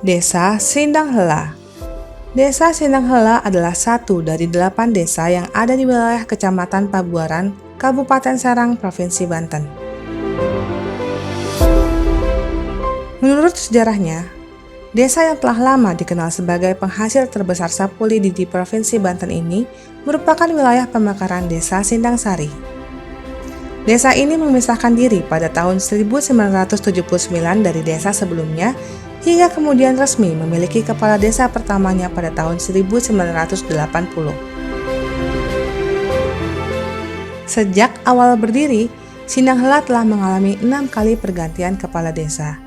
Desa Sindang Hela. Desa Sindang Hela adalah satu dari 8 desa yang ada di wilayah Kecamatan Pabuaran, Kabupaten Serang, Provinsi Banten. Menurut sejarahnya, desa yang telah lama dikenal sebagai penghasil terbesar sapu lidi di Provinsi Banten ini merupakan wilayah pemekaran Desa Sindang Sari. Desa ini memisahkan diri pada tahun 1979 dari desa sebelumnya, hingga kemudian resmi memiliki kepala desa pertamanya pada tahun 1980. Sejak awal berdiri, Sindang Hela telah mengalami 6 kali pergantian kepala desa.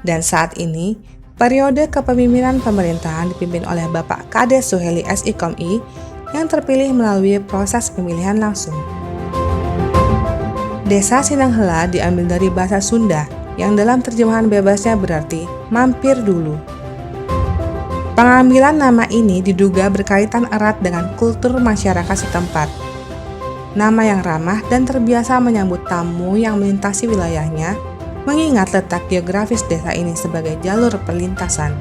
Dan saat ini, periode kepemimpinan pemerintahan dipimpin oleh Bapak Kades Suheli SIKOMI yang terpilih melalui proses pemilihan langsung. Desa Sindang Hela diambil dari bahasa Sunda yang dalam terjemahan bebasnya berarti mampir dulu. Pengambilan nama ini diduga berkaitan erat dengan kultur masyarakat setempat. Nama yang ramah dan terbiasa menyambut tamu yang melintasi wilayahnya, mengingat letak geografis desa ini sebagai jalur perlintasan.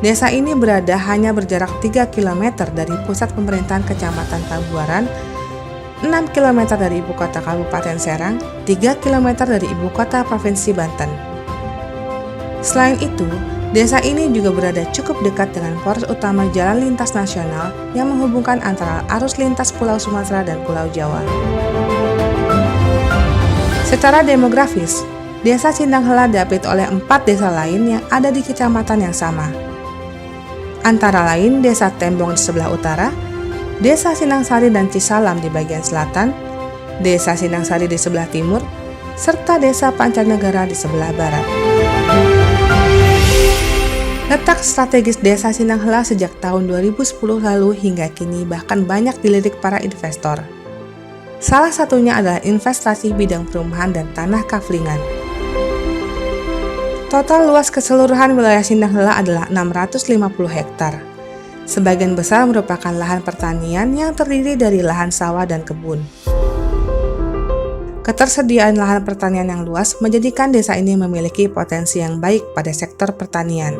Desa ini berada hanya berjarak 3 km dari pusat pemerintahan Kecamatan Pabuaran, 6 km dari ibu kota Kabupaten Serang, 3 km dari ibu kota Provinsi Banten. Selain itu, desa ini juga berada cukup dekat dengan poros utama jalan lintas nasional yang menghubungkan antara arus lintas Pulau Sumatera dan Pulau Jawa. Secara demografis, Desa Sindang Hela diapit oleh 4 desa lain yang ada di kecamatan yang sama. Antara lain Desa Tembong di sebelah utara, Desa Sindang Sari dan Cisalam di bagian selatan, Desa Sindang Sari di sebelah timur, serta Desa Pancanegara di sebelah barat. Letak strategis Desa Sindang Hela sejak tahun 2010 lalu hingga kini bahkan banyak dilirik para investor. Salah satunya adalah investasi bidang perumahan dan tanah kaflingan. Total luas keseluruhan wilayah Sindang Hela adalah 650 hektar. Sebagian besar merupakan lahan pertanian yang terdiri dari lahan sawah dan kebun. Ketersediaan lahan pertanian yang luas menjadikan desa ini memiliki potensi yang baik pada sektor pertanian.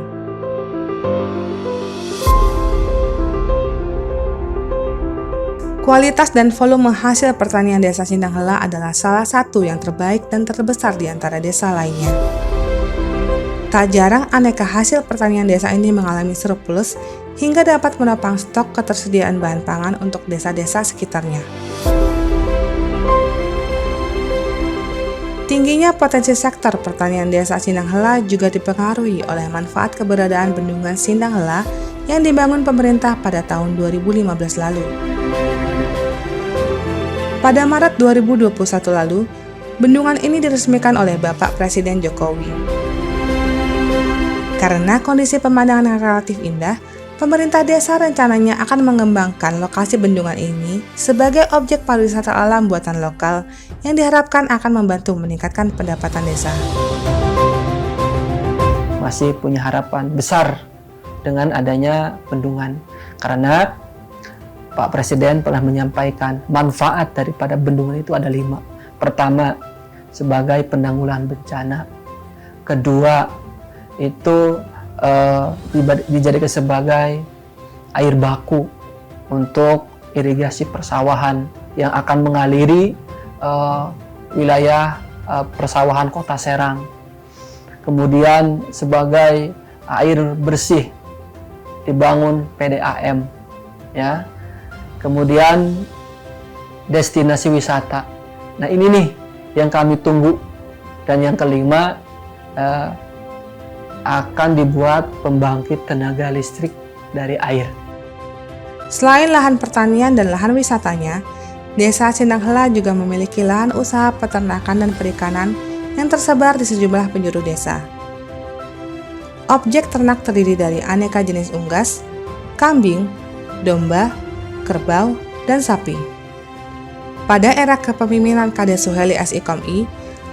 Kualitas dan volume hasil pertanian Desa Sindang Hela adalah salah satu yang terbaik dan terbesar di antara desa lainnya. Tak jarang aneka hasil pertanian desa ini mengalami surplus hingga dapat menopang stok ketersediaan bahan pangan untuk desa-desa sekitarnya. Tingginya potensi sektor pertanian Desa Sindang Hela juga dipengaruhi oleh manfaat keberadaan bendungan Sindang Hela yang dibangun pemerintah pada tahun 2015 lalu. Pada Maret 2021 lalu, bendungan ini diresmikan oleh Bapak Presiden Jokowi. Karena kondisi pemandangan yang relatif indah, pemerintah desa rencananya akan mengembangkan lokasi bendungan ini sebagai objek pariwisata alam buatan lokal yang diharapkan akan membantu meningkatkan pendapatan desa. Masih punya harapan besar dengan adanya bendungan, karena Pak Presiden pernah menyampaikan manfaat daripada bendungan itu ada 5. Pertama, sebagai penanggulangan bencana. Kedua, itu dijadikan sebagai air baku untuk irigasi persawahan yang akan mengaliri wilayah persawahan Kota Serang. Kemudian sebagai air bersih dibangun PDAM, ya. Kemudian destinasi wisata. Nah, ini nih yang kami tunggu. Dan yang kelima, akan dibuat pembangkit tenaga listrik dari air. Selain lahan pertanian dan lahan wisatanya, Desa Sindang Hela juga memiliki lahan usaha peternakan dan perikanan yang tersebar di sejumlah penjuru desa. Objek ternak terdiri dari aneka jenis unggas, kambing, domba, kerbau, dan sapi. Pada era kepemimpinan Kades Suheli SIKOMI,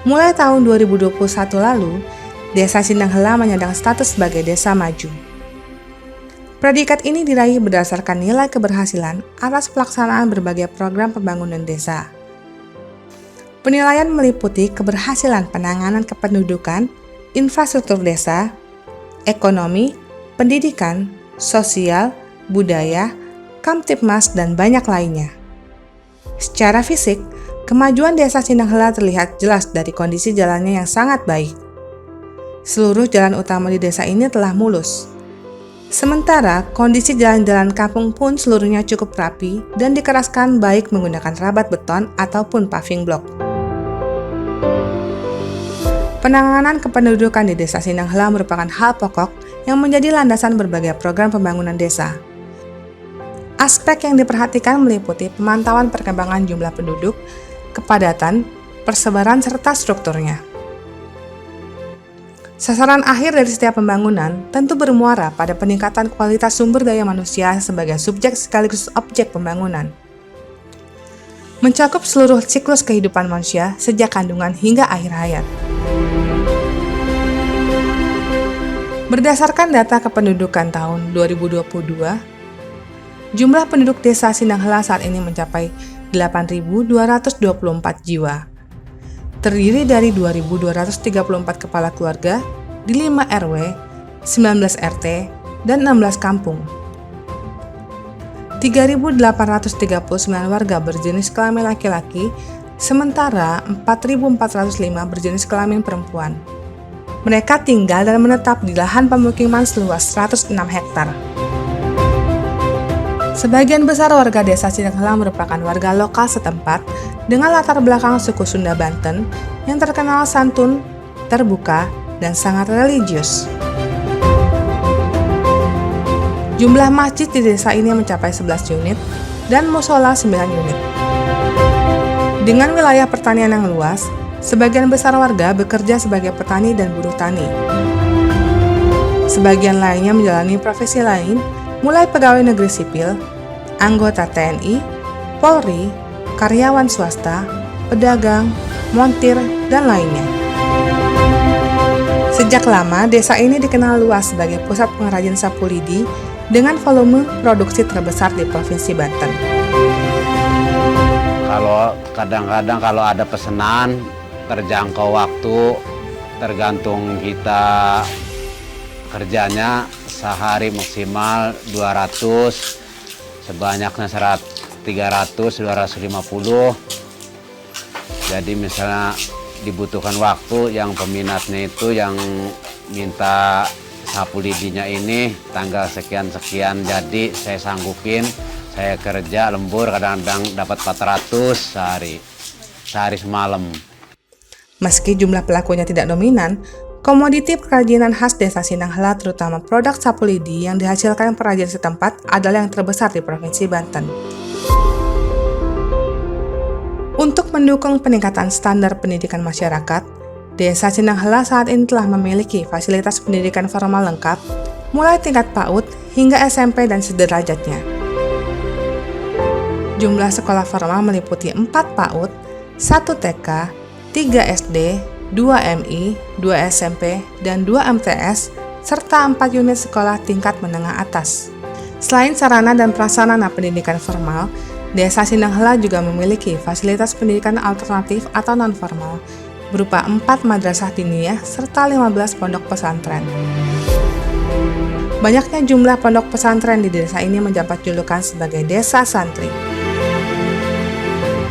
mulai tahun 2021 lalu, Desa Sindang Hela menyandang status sebagai desa maju. Predikat ini diraih berdasarkan nilai keberhasilan atas pelaksanaan berbagai program pembangunan desa. Penilaian meliputi keberhasilan penanganan kependudukan, infrastruktur desa, ekonomi, pendidikan, sosial, budaya, Kamtibmas, dan banyak lainnya. Secara fisik, kemajuan Desa Sinanghela terlihat jelas dari kondisi jalannya yang sangat baik. Seluruh jalan utama di desa ini telah mulus. Sementara, kondisi jalan-jalan kampung pun seluruhnya cukup rapi dan dikeraskan baik menggunakan rabat beton ataupun paving block. Penanganan kependudukan di Desa Sinanghela merupakan hal pokok yang menjadi landasan berbagai program pembangunan desa. Aspek yang diperhatikan meliputi pemantauan perkembangan jumlah penduduk, kepadatan, persebaran, serta strukturnya. Sasaran akhir dari setiap pembangunan tentu bermuara pada peningkatan kualitas sumber daya manusia sebagai subjek sekaligus objek pembangunan. Mencakup seluruh siklus kehidupan manusia sejak kandungan hingga akhir hayat. Berdasarkan data kependudukan tahun 2022, jumlah penduduk Desa Sinanghela saat ini mencapai 8.224 jiwa. Terdiri dari 2.234 kepala keluarga di 5 RW, 19 RT, dan 16 kampung. 3.839 warga berjenis kelamin laki-laki, sementara 4.405 berjenis kelamin perempuan. Mereka tinggal dan menetap di lahan pemukiman seluas 106 hektar. Sebagian besar warga Desa Sinanghela merupakan warga lokal setempat dengan latar belakang suku Sunda Banten yang terkenal santun, terbuka, dan sangat religius. Jumlah masjid di desa ini mencapai 11 unit dan musola 9 unit. Dengan wilayah pertanian yang luas, sebagian besar warga bekerja sebagai petani dan buruh tani. Sebagian lainnya menjalani profesi lain, mulai pegawai negeri sipil, anggota TNI, Polri, karyawan swasta, pedagang, montir, dan lainnya. Sejak lama, desa ini dikenal luas sebagai pusat pengrajin sapu lidi dengan volume produksi terbesar di Provinsi Banten. Kalau kadang-kadang kalau ada pesanan, terjangkau waktu, tergantung kita kerjanya sehari maksimal 200, sebanyaknya 300, 250. Jadi misalnya dibutuhkan waktu yang peminatnya itu yang minta sapu lidinya ini tanggal sekian-sekian, jadi saya sanggupin, saya kerja lembur kadang-kadang dapat 400 sehari semalam. Meski jumlah pelakunya tidak dominan, komoditi kerajinan khas Desa Sinanghela terutama produk sapu lidi yang dihasilkan perajin setempat adalah yang terbesar di Provinsi Banten. Untuk mendukung peningkatan standar pendidikan masyarakat, Desa Sinanghela saat ini telah memiliki fasilitas pendidikan formal lengkap, mulai tingkat PAUD hingga SMP dan sederajatnya. Jumlah sekolah formal meliputi 4 PAUD, 1 TK, 3 SD, 2 MI, 2 SMP, dan 2 MTS, serta 4 unit sekolah tingkat menengah atas. Selain sarana dan prasarana pendidikan formal, Desa Sinanghela juga memiliki fasilitas pendidikan alternatif atau non-formal, berupa 4 madrasah diniyah serta 15 pondok pesantren. Banyaknya jumlah pondok pesantren di desa ini mendapat julukan sebagai desa santri.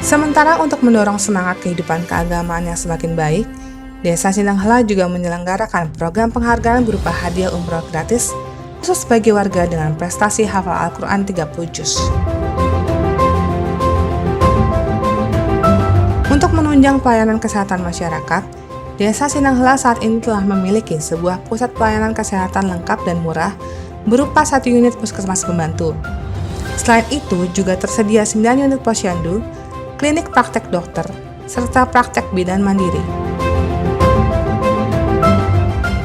Sementara untuk mendorong semangat kehidupan keagamaan yang semakin baik, Desa Sinanghela juga menyelenggarakan program penghargaan berupa hadiah umroh gratis khusus bagi warga dengan prestasi hafal Al-Quran 30 juz. Untuk menunjang pelayanan kesehatan masyarakat, Desa Sinanghela saat ini telah memiliki sebuah pusat pelayanan kesehatan lengkap dan murah berupa 1 unit puskesmas pembantu. Selain itu, juga tersedia 9 unit posyandu, klinik praktek dokter, serta praktek bidan mandiri.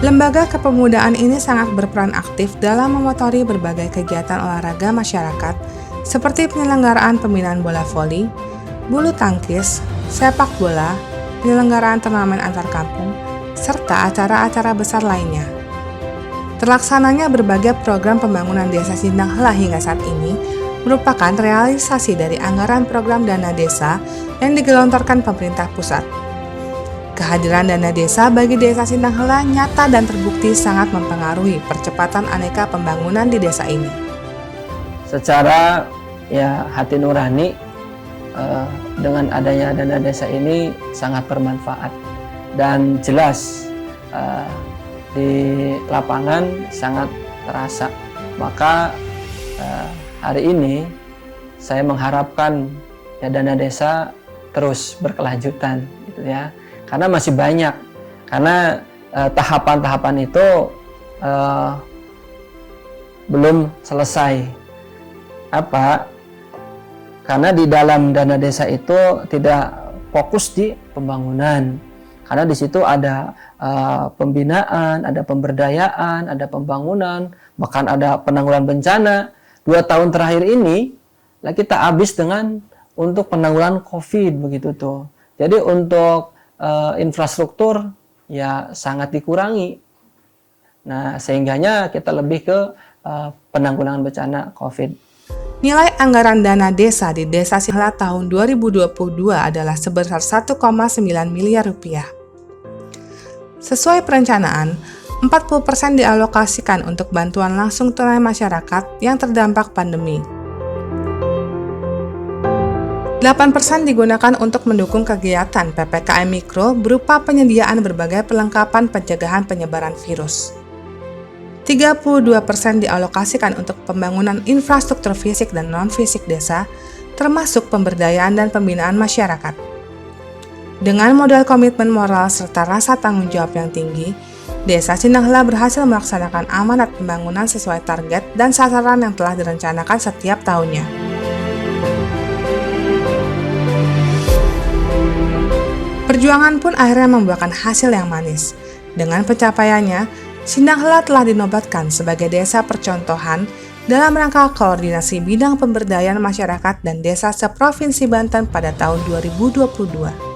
Lembaga kepemudaan ini sangat berperan aktif dalam memotori berbagai kegiatan olahraga masyarakat seperti penyelenggaraan pembinaan bola voli, bulu tangkis, sepak bola, penyelenggaraan turnamen antar kampung, serta acara-acara besar lainnya. Terlaksananya berbagai program pembangunan Desa Sinanghela hingga saat ini merupakan realisasi dari anggaran program dana desa yang digelontorkan pemerintah pusat. Kehadiran dana desa bagi Desa Sindanghela nyata dan terbukti sangat mempengaruhi percepatan aneka pembangunan di desa ini. Secara hati nurani, dengan adanya dana desa ini sangat bermanfaat dan jelas di lapangan sangat terasa. Maka hari ini saya mengharapkan dana desa terus berkelanjutan gitu ya, karena masih banyak, karena tahapan-tahapan itu belum selesai. Karena di dalam dana desa itu tidak fokus di pembangunan, karena di situ ada pembinaan, ada pemberdayaan, ada pembangunan, bahkan ada penanggulangan bencana. 2 tahun terakhir ini kita habis untuk penanggulangan COVID begitu tuh. Jadi untuk infrastruktur sangat dikurangi. Nah, sehingganya kita lebih ke penanggulangan bencana COVID. Nilai anggaran dana desa di Desa Sindanghela tahun 2022 adalah sebesar 1,9 miliar rupiah. Sesuai perencanaan, 40% dialokasikan untuk bantuan langsung tunai masyarakat yang terdampak pandemi. 8% digunakan untuk mendukung kegiatan PPKM Mikro berupa penyediaan berbagai perlengkapan pencegahan penyebaran virus. 32% dialokasikan untuk pembangunan infrastruktur fisik dan non-fisik desa, termasuk pemberdayaan dan pembinaan masyarakat. Dengan modal komitmen moral serta rasa tanggung jawab yang tinggi, Desa Sindanghela berhasil melaksanakan amanat pembangunan sesuai target dan sasaran yang telah direncanakan setiap tahunnya. Perjuangan pun akhirnya membuahkan hasil yang manis. Dengan pencapaiannya, Sindanghela telah dinobatkan sebagai desa percontohan dalam rangka koordinasi bidang pemberdayaan masyarakat dan desa seprovinsi Banten pada tahun 2022.